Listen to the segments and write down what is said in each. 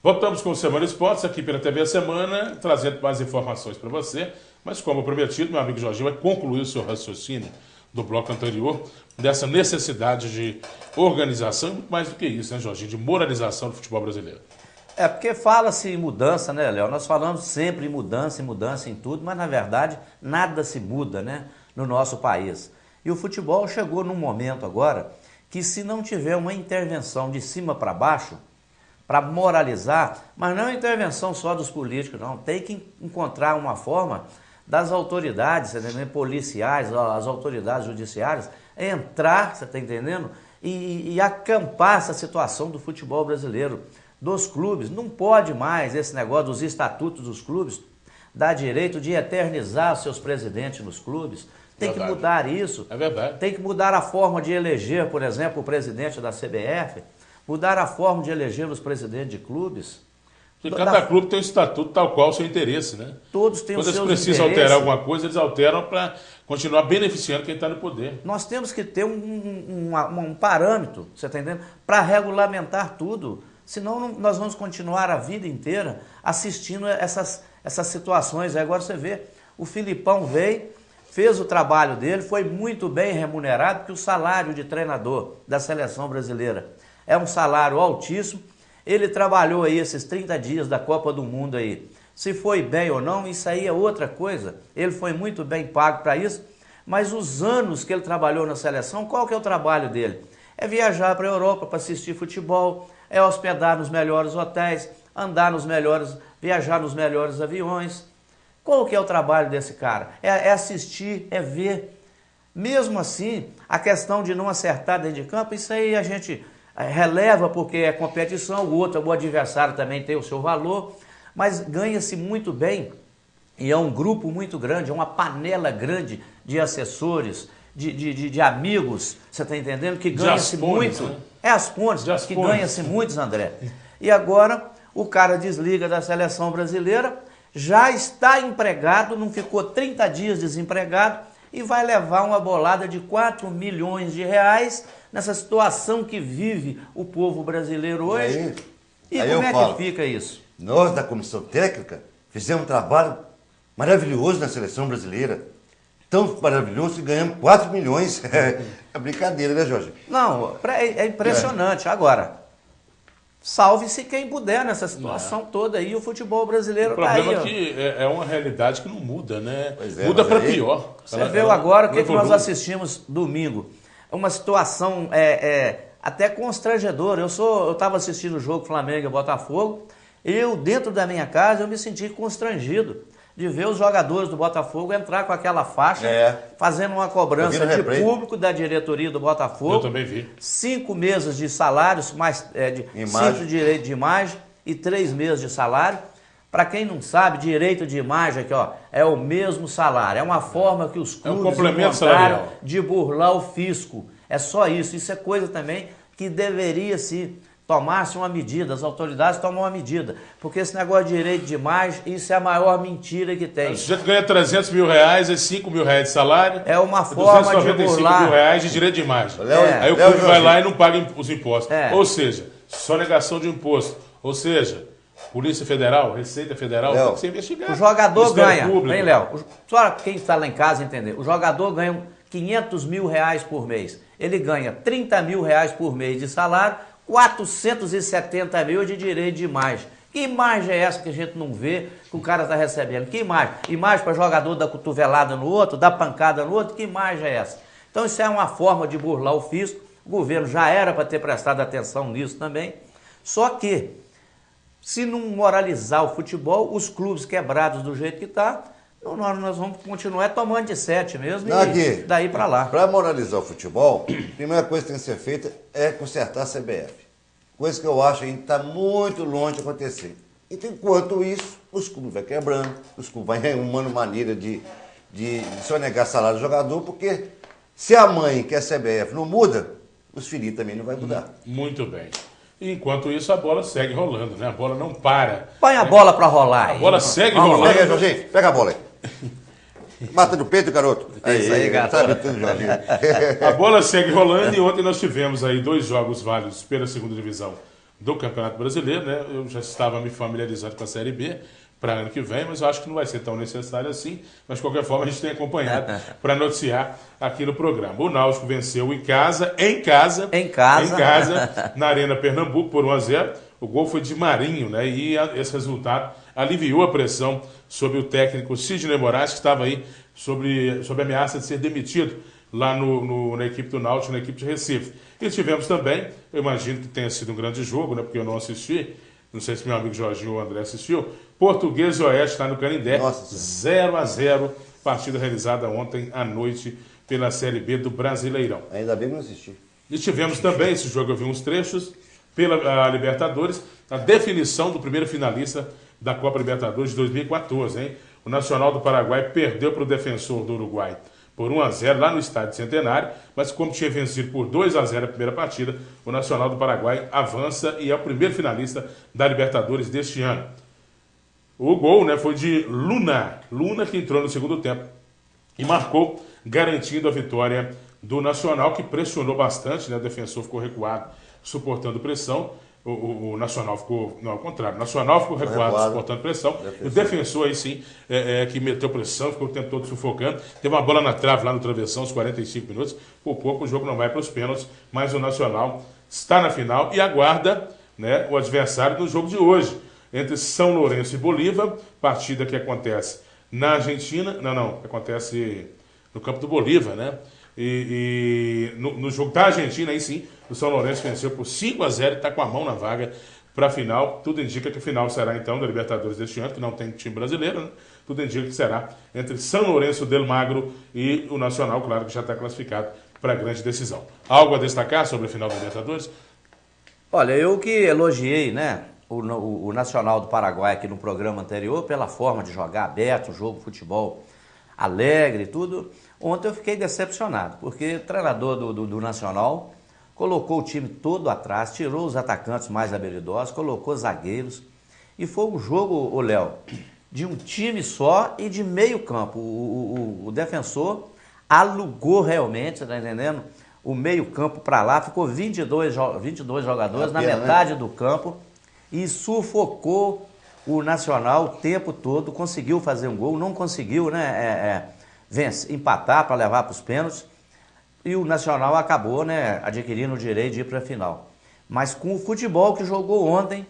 Voltamos com o Semana Esportes aqui pela TV a Semana, trazendo mais informações para você. Mas como prometido, meu amigo Jorginho vai concluir o seu raciocínio do bloco anterior, dessa necessidade de organização e muito mais do que isso, né, Jorginho? De moralização do futebol brasileiro. É, porque fala-se em mudança, né, Léo? Nós falamos sempre em mudança em tudo, mas na verdade nada se muda, né, no nosso país. E o futebol chegou num momento agora que, se não tiver uma intervenção de cima para baixo, para moralizar, mas não é intervenção só dos políticos, não. Tem que encontrar uma forma das autoridades, policiais, as autoridades judiciárias, entrar, você está entendendo? E acampar essa situação do futebol brasileiro, dos clubes. Não pode mais esse negócio dos estatutos dos clubes dar direito de eternizar seus presidentes nos clubes. Tem que mudar isso. É verdade. Tem que mudar a forma de eleger, por exemplo, o presidente da CBF, mudar a forma de eleger os presidentes de clubes. Porque cada clube tem um estatuto tal qual o seu interesse, né? Todos têm os seus interesses. Quando eles precisam alterar alguma coisa, eles alteram para continuar beneficiando quem está no poder. Nós temos que ter um parâmetro, você está entendendo? Para regulamentar tudo. Senão nós vamos continuar a vida inteira assistindo essas situações. Agora você vê, o Filipão veio, fez o trabalho dele, foi muito bem remunerado, porque o salário de treinador da seleção brasileira é um salário altíssimo. Ele trabalhou aí esses 30 dias da Copa do Mundo aí. Se foi bem ou não, isso aí é outra coisa. Ele foi muito bem pago para isso. Mas os anos que ele trabalhou na seleção, qual que é o trabalho dele? É viajar para a Europa para assistir futebol, é hospedar nos melhores hotéis, andar nos melhores, viajar nos melhores aviões. Qual que é o trabalho desse cara? É assistir, é ver. Mesmo assim, a questão de não acertar dentro de campo, isso aí a gente releva porque é competição, o adversário também tem o seu valor, mas ganha-se muito bem, e é um grupo muito grande, é uma panela grande de assessores, de amigos, você está entendendo? Que ganha-se muito. Né? É as pontes que ganha-se muitos, André. E agora o cara desliga da seleção brasileira, já está empregado, não ficou 30 dias desempregado, e vai levar uma bolada de 4 milhões de reais nessa situação que vive o povo brasileiro hoje. E como é que fica isso? Nós, da comissão técnica, fizemos um trabalho maravilhoso na seleção brasileira. Tão maravilhoso que ganhamos 4 milhões. É brincadeira, né, Jorge? Não, é impressionante. Agora, salve-se quem puder nessa situação toda aí. O futebol brasileiro está aí. O problema é que é uma realidade que não muda, né? Muda para pior. Você viu agora o que nós assistimos domingo. Uma situação até constrangedora. Eu estava assistindo o jogo Flamengo e Botafogo. Dentro da minha casa, eu me senti constrangido de ver os jogadores do Botafogo entrar com aquela faixa, fazendo uma cobrança de público da diretoria do Botafogo. Eu também vi. 5 meses de salários, mais 5 direitos de imagem e 3 meses de salário. Para quem não sabe, direito de imagem aqui, ó, é o mesmo salário. É uma forma que os clubes encontraram de burlar o fisco. É só isso. Isso é coisa também que deveria se tomar-se uma medida. As autoridades tomam uma medida. Porque esse negócio de direito de imagem, isso é a maior mentira que tem. O sujeito ganha 300 mil reais, é 5 mil reais de salário. É uma forma de burlar. 295 mil reais de direito de imagem. Aí o clube vai lá e não paga os impostos. Ou seja, sonegação de imposto. Ou seja, Polícia Federal, Receita Federal, tem que ser investigado. O jogador ganha, vem, Léo, só quem está lá em casa entender, o jogador ganha 500 mil reais por mês. Ele ganha 30 mil reais por mês de salário, 470 mil de direito de imagem. Que imagem é essa que a gente não vê que o cara está recebendo? Que imagem? Imagem para jogador dar cotovelada no outro, dar pancada no outro? Que imagem é essa? Então isso é uma forma de burlar o fisco. O governo já era para ter prestado atenção nisso também. Só que, se não moralizar o futebol, os clubes quebrados do jeito que está, nós vamos continuar tomando de 7 mesmo e daí para lá. Para moralizar o futebol, a primeira coisa que tem que ser feita é consertar a CBF. Coisa que eu acho que está muito longe de acontecer. Enquanto isso, os clubes vão quebrando, os clubes vão arrumando maneira de sonegar salário do jogador, porque se a mãe, que é a CBF, não muda, os filhos também não vai mudar. Muito bem. Enquanto isso, a bola segue rolando, né? A bola não para. Põe a bola para rolar aí. A bola segue rolando. Pega aí, Jorginho. Pega a bola aí. Mata no peito, garoto. Isso aí, garoto. Sabe tudo, Jorginho. A bola segue rolando e ontem nós tivemos aí 2 jogos válidos pela segunda divisão do Campeonato Brasileiro, né? Eu já estava me familiarizando com a Série B para ano que vem, mas eu acho que não vai ser tão necessário assim. Mas, de qualquer forma, a gente tem acompanhado para noticiar aqui no programa. O Náutico venceu em casa, na Arena Pernambuco, por 1-0. O gol foi de Marinho, né? E esse resultado aliviou a pressão sobre o técnico Sidney Moraes, que estava aí sob ameaça de ser demitido lá na equipe do Náutico, na equipe de Recife. E tivemos também, eu imagino que tenha sido um grande jogo, né? Porque eu não assisti, não sei se meu amigo Jorginho ou André assistiu. Português e Oeste lá no Canindé, 0-0, partida realizada ontem à noite pela Série B do Brasileirão. Ainda bem que não assisti. E tivemos também, esse jogo eu vi uns trechos, pela Libertadores, a definição do primeiro finalista da Copa Libertadores de 2014, hein? O Nacional do Paraguai perdeu para o Defensor do Uruguai por 1-0 lá no Estádio Centenário, mas como tinha vencido por 2-0 a primeira partida, o Nacional do Paraguai avança e é o primeiro finalista da Libertadores deste ano. O gol, né, foi de Luna que entrou no segundo tempo e marcou, garantindo a vitória do Nacional, que pressionou bastante, né? O Defensor ficou recuado, suportando pressão. O Nacional ficou... Não, ao contrário. O Nacional ficou recuado, suportando pressão. E o Defensor, aí sim, que meteu pressão, ficou o tempo todo sufocando. Teve uma bola na trave lá no travessão, os 45 minutos. Por pouco o jogo não vai para os pênaltis, mas o Nacional está na final e aguarda, né, o adversário no jogo de hoje, entre São Lourenço e Bolívar, partida que acontece na Argentina. Acontece no campo do Bolívar, né? E no jogo da Argentina, aí sim, o São Lourenço venceu por 5-0 e está com a mão na vaga para a final. Tudo indica que a final será, então, da Libertadores deste ano, que não tem time brasileiro, né? Tudo indica que será entre São Lourenço del Magro e o Nacional, claro que já está classificado para a grande decisão. Algo a destacar sobre a final da Libertadores? Olha, eu que elogiei, né, o Nacional do Paraguai aqui no programa anterior pela forma de jogar aberto, jogo, futebol alegre e tudo. Ontem eu fiquei decepcionado, porque o treinador do Nacional colocou o time todo atrás, tirou os atacantes mais habilidosos, colocou zagueiros, e foi um jogo, Léo, de um time só e de meio campo. O Defensor alugou realmente, você tá entendendo? O meio campo para lá, ficou 22 jogadores na metade do campo e sufocou o Nacional o tempo todo, conseguiu fazer um gol, não conseguiu, né, empatar para levar para os pênaltis, e o Nacional acabou, né, adquirindo o direito de ir para a final. Mas com o futebol que jogou ontem,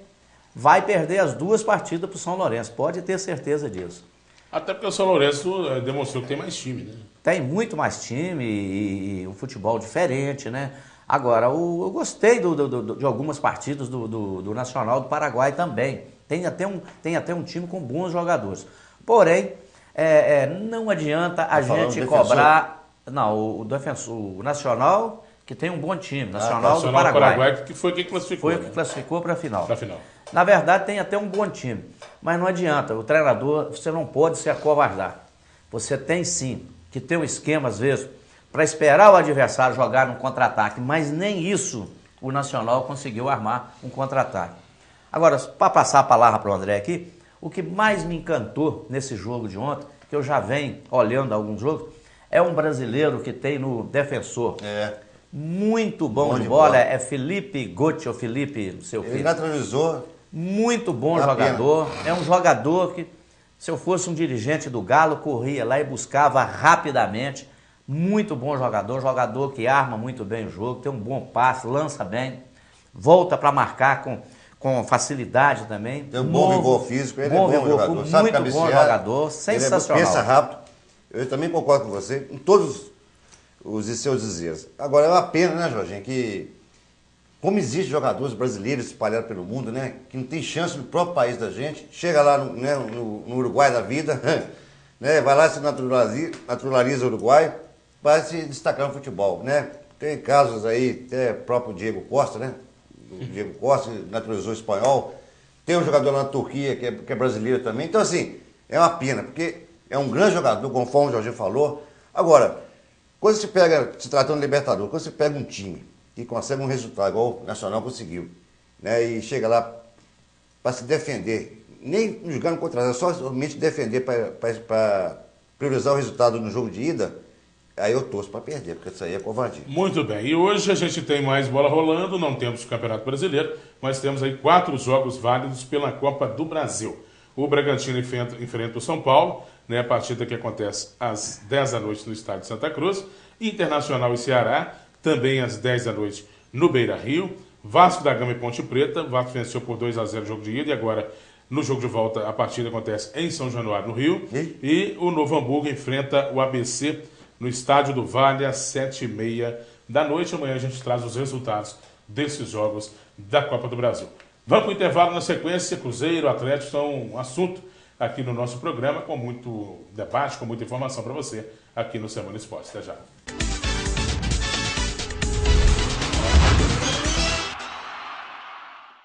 vai perder as duas partidas para o São Lourenço, pode ter certeza disso. Até porque o São Lourenço demonstrou que tem mais time, né? Tem muito mais time e um futebol diferente, né? Agora, eu gostei de algumas partidas do Nacional do Paraguai também. Tem até um time com bons jogadores. Porém, não adianta a gente cobrar... Não, o Nacional, que tem um bom time. Nacional do Paraguai. Que foi quem classificou. Foi o que classificou para a final. Para a final. Na verdade, tem até um bom time. Mas não adianta. O treinador, você não pode se acovardar. Você tem sim que ter um esquema, às vezes, para esperar o adversário jogar no contra-ataque. Mas nem isso o Nacional conseguiu armar um contra-ataque. Agora, para passar a palavra para o André aqui, o que mais me encantou nesse jogo de ontem, que eu já venho olhando alguns jogos, é um brasileiro que tem no Defensor. Muito bom de bola. É Felipe Gotti, ou Felipe, não sei o quê. Ele naturalizou. Muito bom jogador. É um jogador que, se eu fosse um dirigente do Galo, corria lá e buscava rapidamente. Muito bom jogador que arma muito bem o jogo, tem um bom passe, lança bem, volta para marcar com facilidade também. Tem um bom vigor físico, ele é bom jogador. Sabe muito bom jogador, sensacional. Ele pensa rápido. Eu também concordo com você em todos os seus dizeres. Agora, é uma pena, né, Jorginho, que como existem jogadores brasileiros espalhados pelo mundo, né, que não tem chance no próprio país da gente, chega lá no Uruguai da vida, né, vai lá, se naturaliza o Uruguai, vai se destacar no futebol, né? Tem casos aí, até o próprio Diego Costa, né? O Diego Costa naturalizou espanhol. Tem um jogador lá na Turquia que é brasileiro também. Então, assim, é uma pena, porque é um grande jogador, conforme o Jorginho falou. Agora, quando se pega, se tratando de Libertadores, quando você pega um time que consegue um resultado, igual o Nacional conseguiu, né? E chega lá para se defender, nem jogando contra, só somente defender para priorizar o resultado no jogo de ida, Aí eu torço para perder, porque isso aí é covardia. Muito bem. E hoje a gente tem mais bola rolando, não temos o Campeonato Brasileiro, mas temos aí 4 jogos válidos pela Copa do Brasil. O Bragantino enfrenta o São Paulo, né, a partida que acontece às 10 da noite no estádio de Santa Cruz. Internacional e Ceará, também às 10 da noite no Beira-Rio. Vasco da Gama e Ponte Preta. Vasco venceu por 2-0 o jogo de ida e agora no jogo de volta a partida acontece em São Januário, no Rio. E o Novo Hamburgo enfrenta o ABC no Estádio do Vale às 7h30 da noite. Amanhã a gente traz os resultados desses jogos da Copa do Brasil. Vamos para o intervalo, na sequência. Cruzeiro, Atlético são um assunto aqui no nosso programa, com muito debate, com muita informação para você aqui no Semana Esporte. Até já.